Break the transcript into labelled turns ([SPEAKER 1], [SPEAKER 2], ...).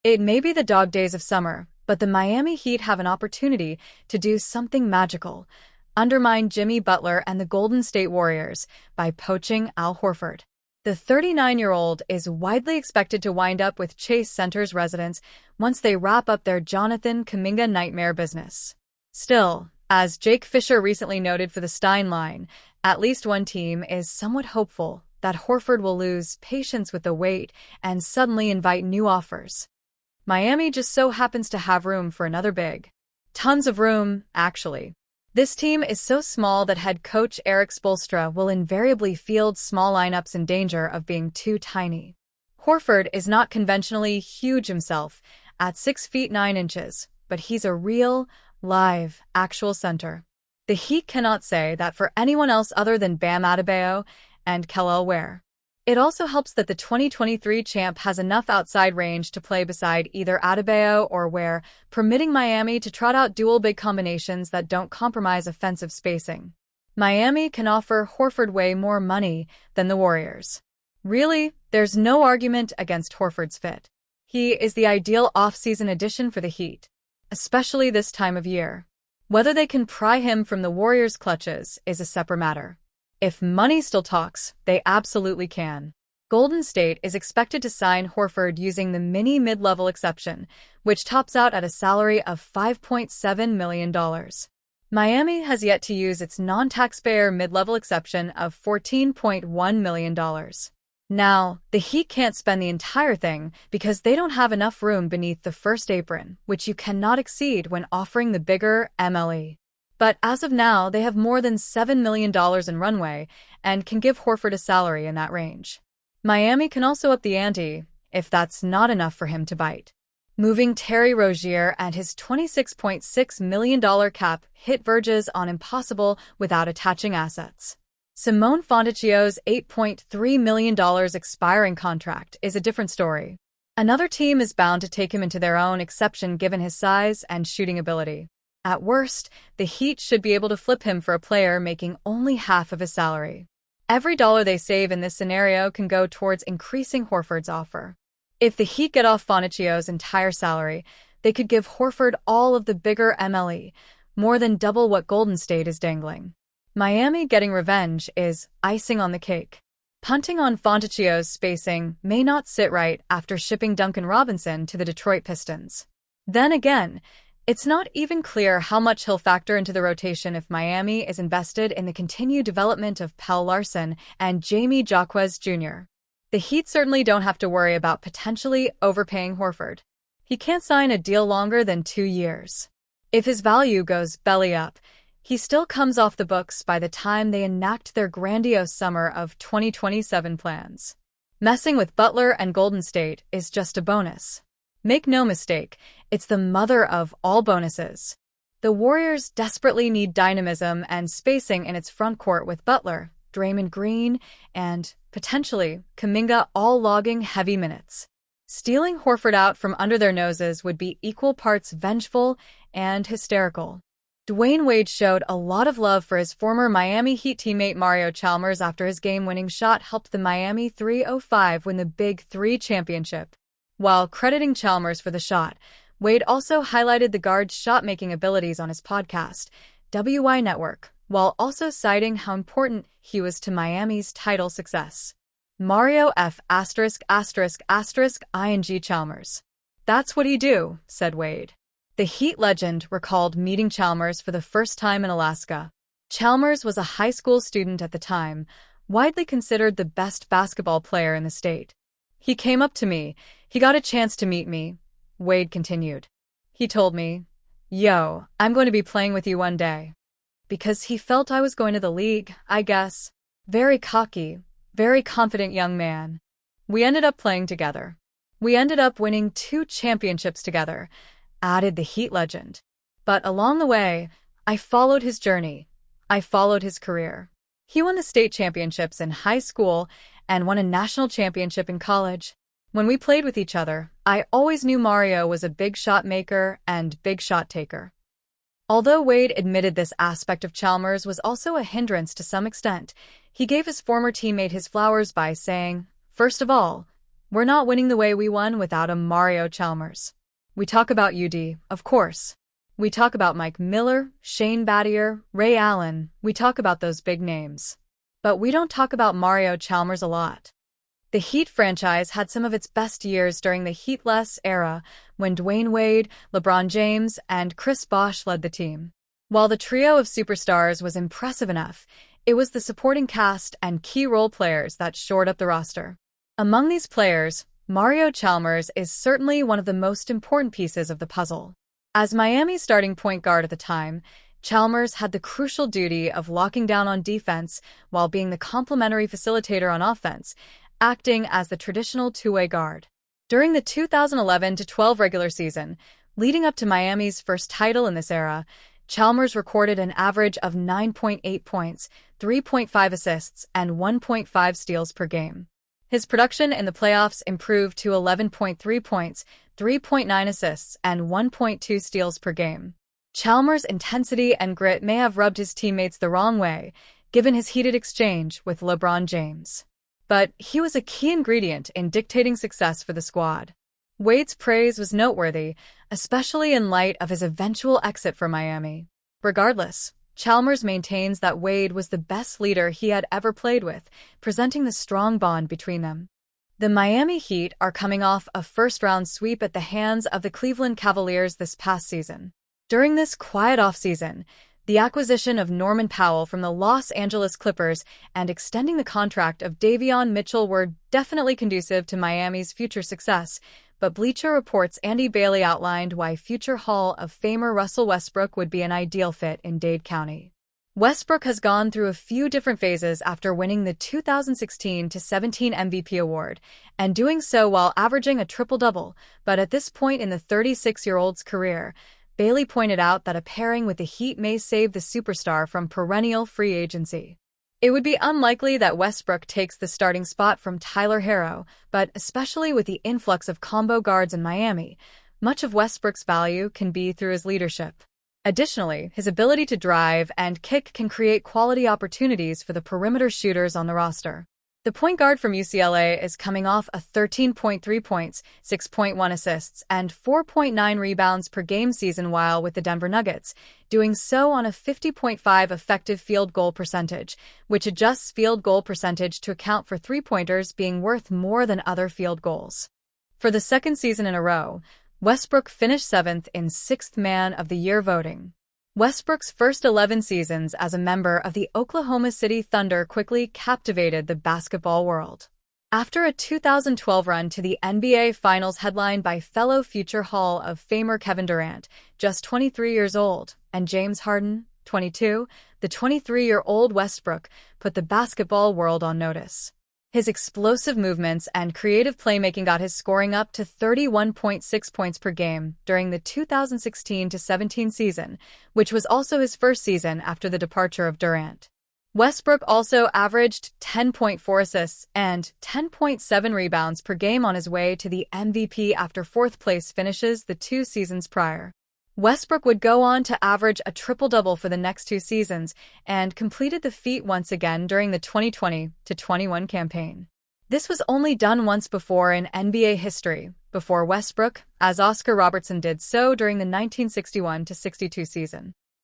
[SPEAKER 1] It may be the dog days of summer, but the Miami Heat have an opportunity to do something magical, undermine Jimmy Butler and the Golden State Warriors by poaching Al Horford. The 39-year-old is widely expected to wind up with Chase Center's residence once they wrap up their Jonathan Kuminga nightmare business. Still, as Jake Fisher recently noted for the Stein line, at least one team is somewhat hopeful that Horford will lose patience with the wait and suddenly invite new offers. Miami just so happens to have room for another big. Tons of room, actually. This team is so small that head coach Erik Spoelstra will invariably field small lineups in danger of being too tiny. Horford is not conventionally huge himself, at 6 feet 9 inches, but he's a real, live, actual center. The Heat cannot say that for anyone else other than Bam Adebayo and Kel'el Ware. It also helps that the 2023 champ has enough outside range to play beside either Adebayo or Ware, permitting Miami to trot out dual big combinations that don't compromise offensive spacing. Miami can offer Horford way more money than the Warriors. Really, there's no argument against Horford's fit. He is the ideal off-season addition for the Heat, especially this time of year. Whether they can pry him from the Warriors' clutches is a separate matter. If money still talks, they absolutely can. Golden State is expected to sign Horford using the mini mid-level exception, which tops out at a salary of $5.7 million. Miami has yet to use its non-taxpayer mid-level exception of $14.1 million. Now, the Heat can't spend the entire thing because they don't have enough room beneath the first apron, which you cannot exceed when offering the bigger MLE. But as of now, they have more than $7 million in runway and can give Horford a salary in that range. Miami can also up the ante if that's not enough for him to bite. Moving Terry Rozier and his $26.6 million cap hit verges on impossible without attaching assets. Simone Fontecchio's $8.3 million expiring contract is a different story. Another team is bound to take him into their own exception given his size and shooting ability. At worst, the Heat should be able to flip him for a player making only half of his salary. Every dollar they save in this scenario can go towards increasing Horford's offer. If the Heat get off Fontecchio's entire salary, they could give Horford all of the bigger MLE, more than double what Golden State is dangling. Miami getting revenge is icing on the cake. Punting on Fontecchio's spacing may not sit right after shipping Duncan Robinson to the Detroit Pistons. Then again, it's not even clear how much he'll factor into the rotation if Miami is invested in the continued development of Pelle Larsson and Jamie Jaquez Jr. The Heat certainly don't have to worry about potentially overpaying Horford. He can't sign a deal longer than 2 years. If his value goes belly up, he still comes off the books by the time they enact their grandiose summer of 2027 plans. Messing with Butler and Golden State is just a bonus. Make no mistake, it's the mother of all bonuses. The Warriors desperately need dynamism and spacing in its front court with Butler, Draymond Green, and, potentially, Kuminga all logging heavy minutes. Stealing Horford out from under their noses would be equal parts vengeful and hysterical. Dwayne Wade showed a lot of love for his former Miami Heat teammate Mario Chalmers after his game-winning shot helped the Miami 305 win the Big Three championship. While crediting Chalmers for the shot, Wade also highlighted the guard's shot-making abilities on his podcast, WY Network, while also citing how important he was to Miami's title success. Mario F********* ing Chalmers. That's what he do, said Wade. The Heat legend recalled meeting Chalmers for the first time in Alaska. Chalmers was a high school student at the time, widely considered the best basketball player in the state. He came up to me. He got a chance to meet me, Wade continued. He told me, "Yo, I'm going to be playing with you one day." Because he felt I was going to the league, I guess. Very cocky, very confident young man. We ended up playing together. We ended up winning 2 championships together, added the Heat legend. But along the way, I followed his journey. I followed his career. He won the state championships in high school and won a national championship in college. When we played with each other, I always knew Mario was a big shot maker and big shot taker. Although Wade admitted this aspect of Chalmers was also a hindrance to some extent, he gave his former teammate his flowers by saying, "First of all, we're not winning the way we won without a Mario Chalmers. We talk about UD, of course. We talk about Mike Miller, Shane Battier, Ray Allen. We talk about those big names. But we don't talk about Mario Chalmers a lot. The Heat franchise had some of its best years during the Heatless era when Dwayne Wade, LeBron James, and Chris Bosh led the team. While the trio of superstars was impressive enough, it was the supporting cast and key role players that shored up the roster. Among these players, Mario Chalmers is certainly one of the most important pieces of the puzzle. As Miami's starting point guard at the time, Chalmers had the crucial duty of locking down on defense while being the complementary facilitator on offense, acting as the traditional two-way guard. During the 2011-12 regular season, leading up to Miami's first title in this era, Chalmers recorded an average of 9.8 points, 3.5 assists, and 1.5 steals per game. His production in the playoffs improved to 11.3 points, 3.9 assists, and 1.2 steals per game. Chalmers' intensity and grit may have rubbed his teammates the wrong way, given his heated exchange with LeBron James. But he was a key ingredient in dictating success for the squad. Wade's praise was noteworthy, especially in light of his eventual exit from Miami. Regardless, Chalmers maintains that Wade was the best leader he had ever played with, presenting the strong bond between them. The Miami Heat are coming off a first-round sweep at the hands of the Cleveland Cavaliers this past season. During this quiet offseason, the acquisition of Norman Powell from the Los Angeles Clippers and extending the contract of Davion Mitchell were definitely conducive to Miami's future success, but Bleacher Report's Andy Bailey outlined why future Hall of Famer Russell Westbrook would be an ideal fit in Dade County. Westbrook has gone through a few different phases after winning the 2016-17 MVP award, and doing so while averaging a triple-double, but at this point in the 36-year-old's career, Bailey pointed out that a pairing with the Heat may save the superstar from perennial free agency. It would be unlikely that Westbrook takes the starting spot from Tyler Herro, but especially with the influx of combo guards in Miami, much of Westbrook's value can be through his leadership. Additionally, his ability to drive and kick can create quality opportunities for the perimeter shooters on the roster. The point guard from UCLA is coming off a 13.3 points, 6.1 assists, and 4.9 rebounds per game season while with the Denver Nuggets, doing so on a 50.5 effective field goal percentage, which adjusts field goal percentage to account for three-pointers being worth more than other field goals. For the second season in a row, Westbrook finished 7th in Sixth Man of the Year voting. Westbrook's first 11 seasons as a member of the Oklahoma City Thunder quickly captivated the basketball world. After a 2012 run to the NBA Finals headlined by fellow future Hall of Famer Kevin Durant, just 23 years old, and James Harden, 22, the 23-year-old Westbrook put the basketball world on notice. His explosive movements and creative playmaking got his scoring up to 31.6 points per game during the 2016-17 season, which was also his first season after the departure of Durant. Westbrook also averaged 10.4 assists and 10.7 rebounds per game on his way to the MVP after fourth-place finishes the 2 seasons prior. Westbrook would go on to average a triple-double for the next 2 seasons and completed the feat once again during the 2020-21 campaign. This was only done once before in NBA history, before Westbrook, as Oscar Robertson did so during the 1961-62 season.